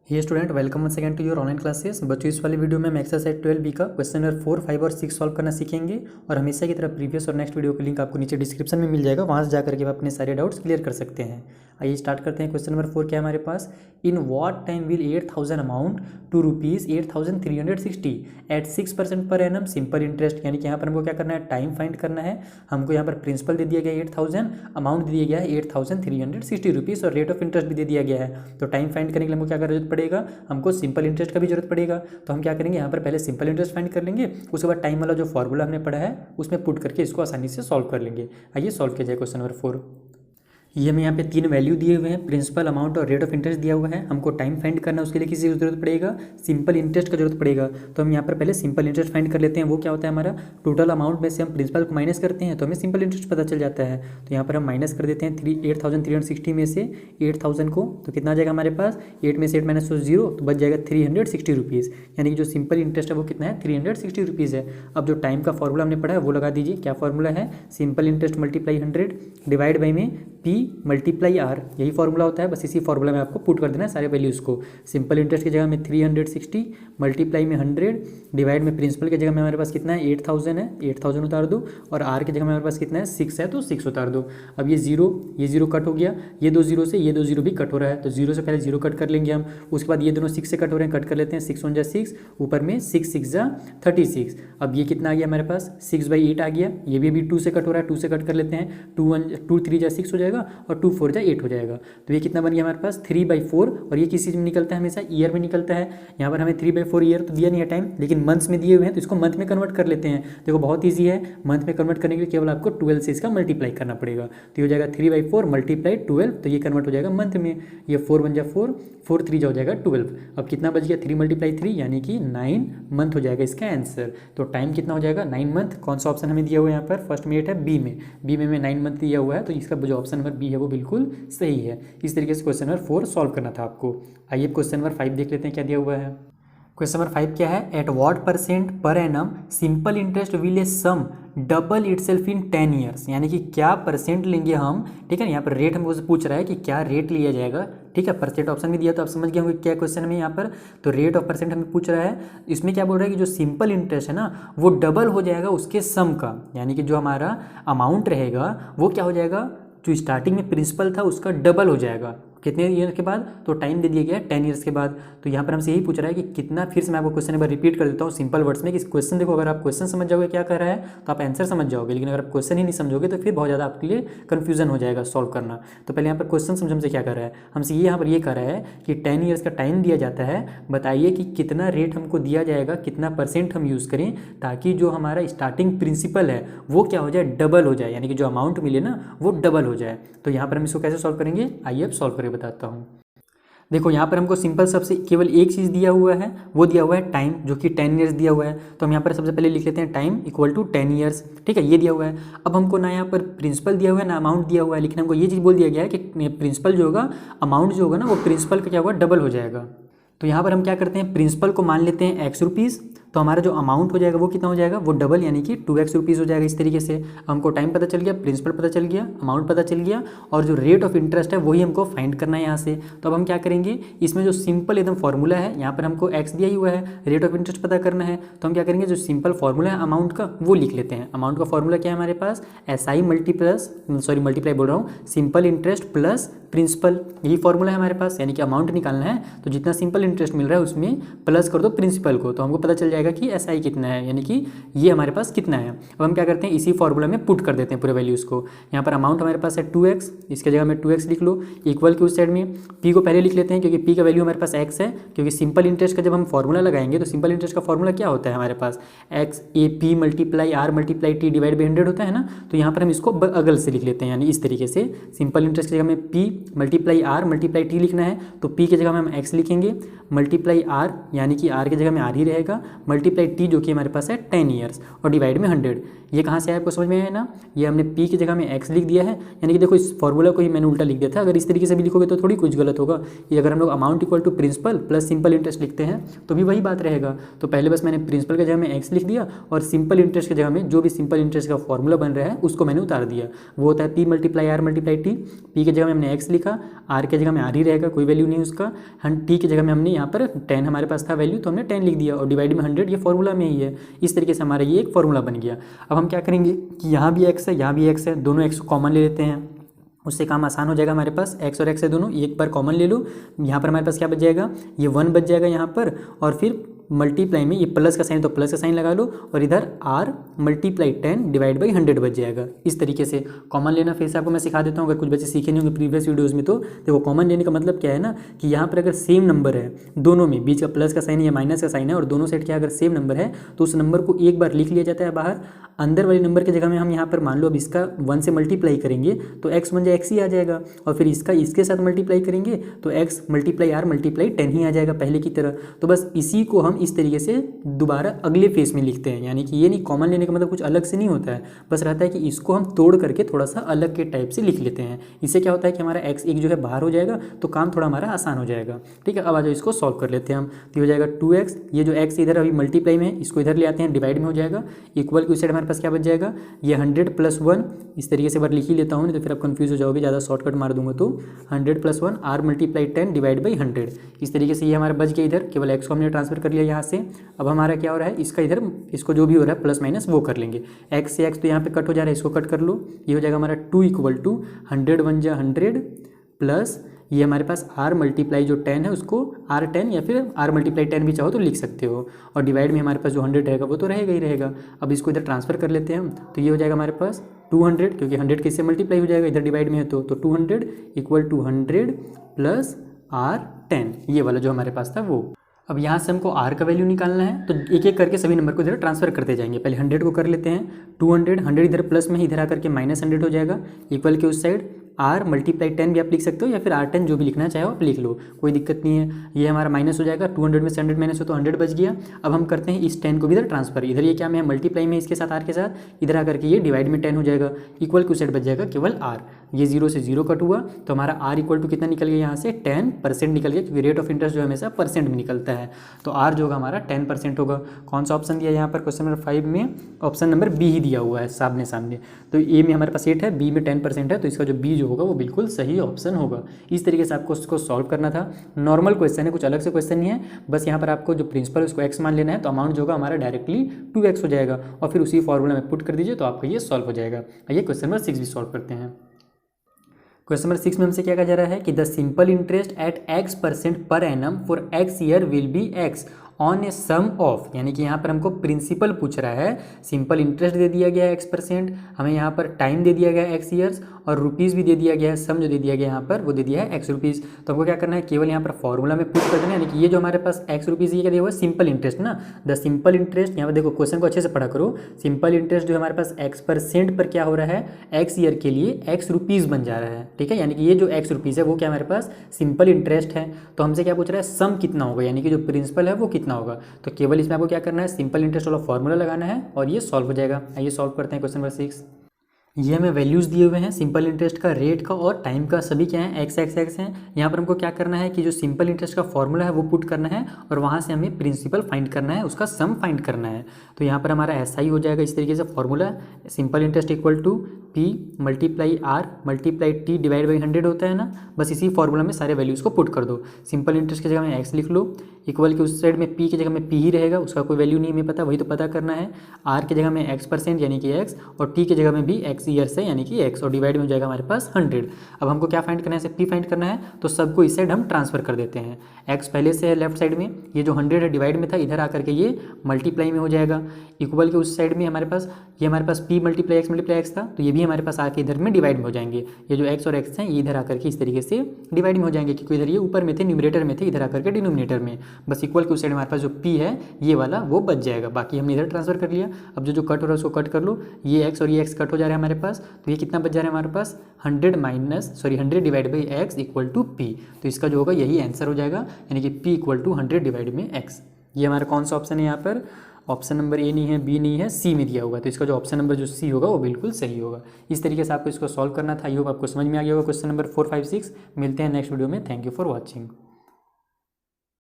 ये student welcome once again to your online classes. बच्चों इस वाली वीडियो में हम एक्सरसाइज 12 बी का क्वेश्चन नंबर 4, 5 और 6 सॉल्व करना सीखेंगे और हमेशा की तरह प्रीवियस और नेक्स्ट वीडियो का लिंक आपको नीचे डिस्क्रिप्शन में मिल जाएगा, वहाँ से जाकर के आप अपने सारे डाउट्स क्लियर कर सकते हैं। आइए स्टार्ट करते हैं। क्वेश्चन नंबर 4 क्या है हमारे पास, in what time will 8000 amount to ₹8,360 at 6% per annum simple interest. यानी कि यहाँ पर हमको क्या करना है, टाइम फाइंड करना है। हमको यहाँ पर प्रिंसिपल दे दिया गया है 8000, अमाउंट दे दिया गया है ₹8,360 और रेट ऑफ इंटरेस्ट भी दे दिया गया है। तो टाइम फाइंड करने के लिए हमको क्या जरूरत पड़ेगा, हमको सिंपल इंटरेस्ट का भी जरूरत पड़ेगा। तो हम क्या करेंगे, यहाँ पर पहले सिंपल इंटरेस्ट फाइंड कर लेंगे, उसके बाद टाइम वाला जो फॉर्मूला हमने पढ़ा है उसमें पुट करके इसको आसानी से सॉल्व कर लेंगे। आइए सॉल्व किया जाए क्वेश्चन नंबर 4। ये हमें यहाँ पे 3 वैल्यू दिए हुए हैं, प्रिंसिपल, अमाउंट और रेट ऑफ इंटरेस्ट दिया हुआ है। हमको टाइम फाइंड करना है, उसके लिए किसी की जरूरत पड़ेगा, सिंपल इंटरेस्ट का जरूरत पड़ेगा। तो हम यहाँ पर पहले सिंपल इंटरेस्ट फाइंड कर लेते हैं। वो क्या होता है, हमारा टोटल अमाउंट में से हम प्रिंसिपल को माइनस करते हैं तो हमें सिंपल इंटरेस्ट पता चल जाता है। तो यहाँ पर हम माइनस कर देते हैं 8,360 में से 8,000 को, तो कितना आ जाएगा हमारे पास, 8 में से 8 माइनस 0 तो बच जाएगा ₹360। यानी कि जो सिंपल इंटरेस्ट है वो कितना है, ₹360 है। अब जो टाइम का फॉर्मूला हमने पढ़ा है वो लगा दीजिए। क्या फॉर्मूला है, simple interest multiply 100 divide by में P मल्टीप्लाई R, यही फॉर्मूला होता है। बस इसी फॉर्मूला में आपको पुट कर देना है सारे वैल्यूज़ को। सिंपल इंटरेस्ट की जगह में 360 मल्टीप्लाई में 100 डिवाइड में प्रिंसिपल की जगह में हमारे पास कितना है, 8000 है, 8000 उतार दो, और R की जगह में हमारे पास कितना है, 6 है, तो 6 उतार दो। अब ये जीरो कट हो गया, ये 2 जीरो से ये 2 जीरो भी कट हो रहा है, तो जीरो से पहले जीरो कट कर लेंगे हम। उसके बाद ये दोनों 6 से कट हो रहे हैं, कट कर लेते हैं। 6 1 जा 6, ऊपर में 6 6 जा 36। अब ये कितना आ गया हमारे पास, 6/8 आ गया। ये भी अभी 2 से कट हो रहा है, 2 से कट कर लेते हैं। 2 3 जा 6 हो जाएगा और 2 4 जा 8 हो जाएगा। तो ये कितना बन गया हमारे पास, 3/4। और ये किस चीज़ में निकलता है, हमेशा ईयर में निकलता है। यहाँ पर हमें 3/4 ईयर तो दिया नहीं है टाइम, लेकिन मंथ्स में दिए हुए हैं, तो इसको मंथ में कन्वर्ट कर लेते हैं। देखो बहुत ईजी है, मंथ में कन्वर्ट करने के लिए केवल आपको 12 से इसका मल्टीप्लाई करना पड़ेगा। तो ये हो जाएगा 3/4 मल्टीप्लाई 12, तो ये कन्वर्ट हो जाएगा मंथ में। ये 4 1 जा 4, 4 3 जा हो जाएगा 12। अब कितना बच गया, 3 × 3 यानी कि 9 मंथ हो जाएगा इसका आंसर। तो टाइम कितना हो जाएगा, 9 मंथ। कौन सा ऑप्शन हमें दिया हुआ है यहाँ पर, फर्स्ट में 8 है, बी में 9 मंथ दिया हुआ है, तो इसका जो ऑप्शन नंबर बी है वो बिल्कुल सही है। इस तरीके से क्वेश्चन नंबर 4 सॉल्व करना था आपको। आइए क्वेश्चन नंबर 5 देख लेते हैं क्या दिया हुआ है। क्वेश्चन नंबर 5 क्या है, एट व्हाट % पर annum simple interest will a sum double itself in 10 years. यानी कि क्या परसेंट लेंगे हम, ठीक है ना। यहाँ पर रेट हमको पूछ रहा है कि क्या रेट लिया जाएगा, ठीक है। परसेंट ऑप्शन भी दिया तो आप समझ गए होंगे क्या क्वेश्चन में यहाँ पर। तो रेट ऑफ परसेंट हमें पूछ रहा है। इसमें क्या बोल रहा है कि जो सिंपल इंटरेस्ट है ना वो डबल हो जाएगा उसके सम का। यानी कि जो हमारा अमाउंट रहेगा वो क्या हो जाएगा, जो स्टार्टिंग में प्रिंसिपल था उसका डबल हो जाएगा। कितने ईयर के बाद, तो टाइम दे दिया गया है 10 ईयर्स के बाद। तो यहाँ पर हमसे यही पूछ रहा है कि कितना। फिर से मैं आपको क्वेश्चन एक बार रिपीट कर देता हूँ सिंपल वर्ड्स में कि क्वेश्चन देखो, अगर आप क्वेश्चन समझ जाओगे क्या कर रहा है तो आप आंसर समझ जाओगे, लेकिन अगर आप क्वेश्चन ही नहीं समझोगे तो फिर बहुत ज़्यादा आपके लिए कन्फ्यूजन हो जाएगा सॉल्व करना। तो पहले यहाँ पर क्वेश्चन समझ हमसे क्या कर रहा है, हमसे ये यहाँ पर ये कर रहा है कि 10 ईयर्स का टाइम दिया जाता है, बताइए कि कितना रेट हमको दिया जाएगा, कितना % हम यूज़ करें ताकि जो हमारा स्टार्टिंग प्रिंसिपल है वो क्या हो जाए, डबल हो जाए। यानी कि जो अमाउंट मिले ना वो डबल हो जाए। तो यहाँ पर हम इसको कैसे सॉल्व करेंगे, आइए अब सॉल्व करके बताता हूँ। देखो यहाँ पर हमको सिंपल सबसे केवल एक चीज़ दिया हुआ है, वो दिया हुआ है टाइम, जो कि 10 ईयर्स दिया हुआ है। तो हम यहाँ पर सबसे पहले लिख लेते हैं टाइम इक्वल टू 10 ईयर्स, ठीक है, ये दिया हुआ है। अब हमको ना यहाँ पर प्रिंसिपल दिया हुआ है ना अमाउंट दिया हुआ है, लेकिन हमको ये चीज़ बोल दिया गया है कि प्रिंसिपल जो होगा, अमाउंट जो होगा ना वो प्रिंसिपल का क्या होगा, डबल हो जाएगा। तो यहाँ पर हम क्या करते हैं, प्रिंसिपल को मान लेते हैं X रुपीज़, तो हमारा जो अमाउंट हो जाएगा वो कितना हो जाएगा, वो डबल यानी कि 2x रुपीज़ हो जाएगा। इस तरीके से हमको टाइम पता चल गया, प्रिंसिपल पता चल गया, अमाउंट पता चल गया, और जो रेट ऑफ इंटरेस्ट है वही हमको फाइंड करना है यहाँ से। तो अब हम क्या करेंगे, इसमें जो सिंपल एकदम फॉर्मूला है, यहाँ पर हमको x दिया ही हुआ है, रेट ऑफ इंटरेस्ट पता करना है। तो हम क्या करेंगे, जो सिंपल फॉर्मूला है अमाउंट का वो लिख लेते हैं। अमाउंट का फॉर्मूला क्या है हमारे पास, SI मल्टीप्लाई बोल रहा हूँ, सिंपल इंटरेस्ट प्लस प्रिंसिपल, यही फॉर्मूला है हमारे पास। यानी कि अमाउंट निकालना है तो जितना सिंपल इंटरेस्ट मिल रहा है उसमें प्लस कर दो प्रिंसिपल को, तो हमको पता चल जाएगा कि SI कितना है, यानी कि ये हमारे पास कितना है। अब हम क्या करते हैं, इसी फॉर्मूला में पुट कर देते हैं पूरे वैल्यूज़ को। यहाँ पर अमाउंट हमारे पास है 2x, इसके जगह में 2x लिख लो, इक्वल के उस साइड में p को पहले लिख लेते हैं क्योंकि p का वैल्यू हमारे पास x है। क्योंकि सिंपल इंटरेस्ट का जब हम फॉर्मूला लगाएंगे तो सिंपल इंटरेस्ट का फॉर्मूला क्या होता है हमारे पास, x AP multiply R multiply T divide by 100 होता है ना। तो यहाँ पर हम इसको अगल से लिख लेते हैं, यानी इस तरीके से सिंपल इंटरेस्ट की जगह में p multiply R multiply T लिखना है, तो p की जगह में हम x लिखेंगे, मल्टीप्लाई R यानी कि R की जगह में R ही रहेगा, मल्टीप्लाई टी जो कि हमारे पास है 10 ईयर्स और डिवाइड में 100। ये कहाँ से आया आपको समझ में आया ना, ये हमने पी की जगह में एक्स लिख दिया है, यानी कि देखो इस फॉर्मूला को ही मैंने उल्टा लिख दिया था। अगर इस तरीके से भी लिखोगे तो थोड़ी कुछ गलत होगा। ये अगर हम लोग amount equal to principal plus simple interest लिखते हैं तो भी वही बात रहेगा। तो पहले बस मैंने प्रिंसिपल की जगह में एक्स लिख दिया और सिंपल इंटरेस्ट की जगह में जो भी सिंपल इंटरेस्ट का फॉर्मूला बन रहा है उसको मैंने उतार दिया। वो होता है P multiply R multiply T. P की जगह में हमने एक्स लिखा, आर की जगह में आर ही रहेगा, कोई वैल्यू नहीं उसका। टी की जगह में हमने यहाँ पर 10 हमारे पास था वैल्यू तो हमने 10 लिख दिया और डिवाइड में 100 ये फॉर्मूला में ही है। इस तरीके से हमारा ये एक फॉर्मूला बन गया। अब हम क्या करेंगे कि यहाँ भी एक्स है यहाँ भी एक्स है, दोनों एक्स को कॉमन ले लेते हैं, उससे काम आसान हो जाएगा। हमारे पास एक्स और एक्स है दोनों, एक बार कॉमन ले लो। यहाँ पर हमारे पास क्या बच जाएगा, ये 1 बच जाएगा यहाँ पर, और फिर मल्टीप्लाई में ये प्लस का साइन तो प्लस का साइन लगा लो और इधर आर मल्टीप्लाई 10 डिवाइड बाई 100 बच जाएगा। इस तरीके से कॉमन लेना फिर से आपको मैं सिखा देता हूँ, अगर कुछ बच्चे सीखे नहीं होंगे प्रीवियस वीडियोज़ में। तो देखो कॉमन लेने का मतलब क्या है ना कि यहाँ पर अगर सेम नंबर है, दोनों में बीच का प्लस का साइन है या माइनस का साइन है और दोनों साइड क्या अगर सेम नंबर है तो उस नंबर को एक बार लिख लिया जाता है बाहर। अंदर वाले नंबर की जगह में हम यहाँ पर मान लो अब इसका 1 से मल्टीप्लाई करेंगे तो x बन जाए x ही आ जाएगा, और फिर इसका इसके साथ मल्टीप्लाई करेंगे तो x मल्टीप्लाई आर मल्टीप्लाई 10 ही आ जाएगा पहले की तरह। तो बस इसी को हम इस तरीके से दोबारा अगले फेस में लिखते हैं, यानी कि ये नहीं कॉमन लेने का मतलब कुछ अलग से नहीं होता है, बस रहता है कि इसको हम तोड़ करके थोड़ा सा अलग के टाइप से लिख लेते हैं। इससे क्या होता है कि हमारा x एक जो है बाहर हो जाएगा तो काम थोड़ा हमारा आसान हो जाएगा। ठीक है, अब आ जाओ इसको सॉल्व कर लेते हैं हम। तो हो जाएगा 2x, ये जो x इधर अभी मल्टीप्लाई में है इसको इधर ले आते हैं, डिवाइड में हो जाएगा, इक्वल की उस साइड हमारे पास क्या बच जाएगा, ये 100 + 1। इस तरीके से बार लिख ही लेता हूँ नहीं तो फिर आप कंफ्यूज हो जाओगे, ज़्यादा शॉर्टकट मार दूंगा। तो 100 + 1 आर मल्टीप्लाई 10 डिवाइड बाई 100। इस तरीके से ये हमारा बच गया, इधर केवल x को हमने ट्रांसफर कर लिया यहाँ से। अब हमारा क्या हो रहा है, इसका इधर इसको जो भी हो रहा है प्लस माइनस वो कर लेंगे। x से x तो यहाँ पे कट हो जा रहा है, इसको कट कर लो। ये हो जाएगा हमारा 2 = 100 × 100 प्लस ये हमारे पास r मल्टीप्लाई जो 10 है उसको r10 या फिर r मल्टीप्लाई 10 भी चाहो तो लिख सकते हो, और डिवाइड में हमारे पास जो 100 रहेगा वो तो रहेगा ही रहेगा। अब इसको इधर ट्रांसफर कर लेते हैं हम, तो ये हो जाएगा हमारे पास 200, क्योंकि 100 किससे मल्टीप्लाई हो जाएगा, इधर डिवाइड में है तो 200 = 100 प्लस r10, ये वाला जो हमारे पास था वो। अब यहाँ से हमको r का वैल्यू निकालना है तो एक एक करके सभी नंबर को इधर ट्रांसफर करते जाएंगे। पहले 100 को कर लेते हैं, 100 इधर प्लस में इधर आकर के -100 हो जाएगा, इक्वल के उस साइड r मल्टीप्लाई 10 भी आप लिख सकते हो या फिर r10 जो भी लिखना चाहो आप लिख लो, कोई दिक्कत नहीं है। ये हमारा माइनस हो जाएगा, 200 में से 100 माइनस हो तो 100 बच गया। अब हम करते हैं इस 10 को भी इधर ट्रांसफर, इधर ये क्या में मल्टीप्लाई में इसके साथ r के साथ, इधर आकर के ये डिवाइड में 10 हो जाएगा, इक्वल के उस साइड बच जाएगा केवल r। ये 0 से 0 कट हुआ तो हमारा r इक्वल टू कितना निकल गया, यहाँ से 10% निकल गया, क्योंकि रेट ऑफ इंटरेस्ट जो हमेशा परसेंट में निकलता है। तो r जो होगा हमारा 10% होगा। कौन सा ऑप्शन दिया यहाँ पर क्वेश्चन नंबर 5 में, ऑप्शन नंबर बी ही दिया हुआ है सामने सामने। तो ए में हमारे पास 8 है, बी में 10% है, तो इसका जो बी जो होगा वो बिल्कुल सही ऑप्शन होगा। इस तरीके से आपको उसको सॉल्व करना था। नॉर्मल क्वेश्चन है, कुछ अलग से क्वेश्चन नहीं है, बस यहाँ पर आपको जो प्रिंसिपल है उसको x मान लेना है, तो अमाउंट जो होगा हमारा डायरेक्टली 2x हो जाएगा और फिर उसी फॉर्मूला में पुट कर दीजिए तो आपका ये सॉल्व हो जाएगा। आइए क्वेश्चन नंबर 6 भी सॉल्व करते हैं। क्वेश्चन नंबर 6 में हमसे क्या कहा जा रहा है कि the simple interest at x% पर annum for x year will be x on a sum of, यानी कि यहाँ पर हमको प्रिंसिपल पूछ रहा है, सिंपल इंटरेस्ट दे दिया गया है x%, हमें यहाँ पर टाइम दे दिया गया है x ईयर्स और रुपीज़ भी दे दिया गया है, सम जो दे दिया गया यहाँ पर वो दे दिया है x रुपीज़। तो हमको क्या करना है, केवल यहाँ पर फॉर्मूला में पुट कर देना है, यानी कि ये जो हमारे पास x रुपीज़ ये क्या दिया हुआ है, सिंपल इंटरेस्ट ना, द सिंपल इंटरेस्ट। यहाँ पर देखो क्वेश्चन को अच्छे से पढ़ा करो, सिंपल इंटरेस्ट जो हमारे पास x% पर क्या हो रहा है, x ईयर के लिए x रुपीज़ बन जा रहा है। ठीक है, यानी कि ये जो x रुपीज़ है वो क्या हमारे पास सिंपल इंटरेस्ट है। तो हमसे क्या पूछ रहा है, सम कितना होगा, यानी कि जो प्रिंसिपल है वो कितना होगा। तो केवल इसमें आपको क्या करना है, सिंपल इंटरेस्ट वाला फॉर्मूला लगाना है और ये सॉल्व हो जाएगा। आइए सॉल्व करते हैं क्वेश्चन नंबर 6। ये हमें वैल्यूज़ दिए हुए हैं सिंपल इंटरेस्ट का, रेट का और टाइम का, सभी क्या है x हैं। यहाँ पर हमको क्या करना है कि जो सिंपल इंटरेस्ट का फॉर्मूला है वो पुट करना है और वहाँ से हमें प्रिंसिपल फाइंड करना है, उसका सम फाइंड करना है। तो यहाँ पर हमारा ऐसा ही हो जाएगा, इस तरीके से formula, simple interest equal to p multiply r multiply t divide by 100 होता है ना, बस इसी फॉर्मूला में सारे वैल्यूज़ को पुट कर दो। सिंपल इंटरेस्ट की जगह में x लिख लो, इक्वल के उस साइड में p की जगह में p ही रहेगा, उसका कोई वैल्यू नहीं हमें पता, वही तो पता करना है। r की जगह में x% यानी कि x, और t की जगह में भी x ईयर्स है यानी कि x, और डिवाइड में हो जाएगा हमारे पास 100। अब हमको क्या फाइंड करना है, p फाइंड करना है, तो सबको इस साइड हम ट्रांसफर कर देते हैं। x पहले से है लेफ्ट साइड में, ये जो 100 है डिवाइड में था, इधर आकर के ये मल्टीप्लाई में हो जाएगा, इक्वल के उस साइड में हमारे पास ये हमारे पास p मल्टीप्लाई x था, तो ये भी हमारे पास आके इधर में डिवाइड में हो जाएंगे। ये जो x और x हैं ये इधर आकर के इस तरीके से डिवाइड में हो जाएंगे, क्योंकि इधर ये ऊपर में थे न्यूमरेटर में थे, इधर आकर के डिनोमिनेटर में, बस इक्वल के उस साइड हमारे पास जो p है ये वाला वो बच जाएगा, बाकी हमने इधर ट्रांसफर कर लिया। अब जो कट हो रहा है उसको कट कर लो, ये x और ये x कट हो जा रहा है हमारे पास, तो ये कितना बच जा रहा है हमारे पास 100 divide by x equal to p। तो इसका जो होगा यही आंसर हो जाएगा, यानी कि p इक्वल टू 100 डिवाइड में x। ये हमारा कौन सा ऑप्शन है यहाँ पर, ऑप्शन नंबर ए नहीं है, बी नहीं है, सी में दिया होगा, तो इसका जो ऑप्शन नंबर जो सी होगा वो बिल्कुल सही होगा। इस तरीके से आपको इसको सॉल्व करना था। आई होप आपको समझ में आ गया होगा क्वेश्चन नंबर 4, 5, 6। मिलते हैं नेक्स्ट वीडियो में। Thank you for watching.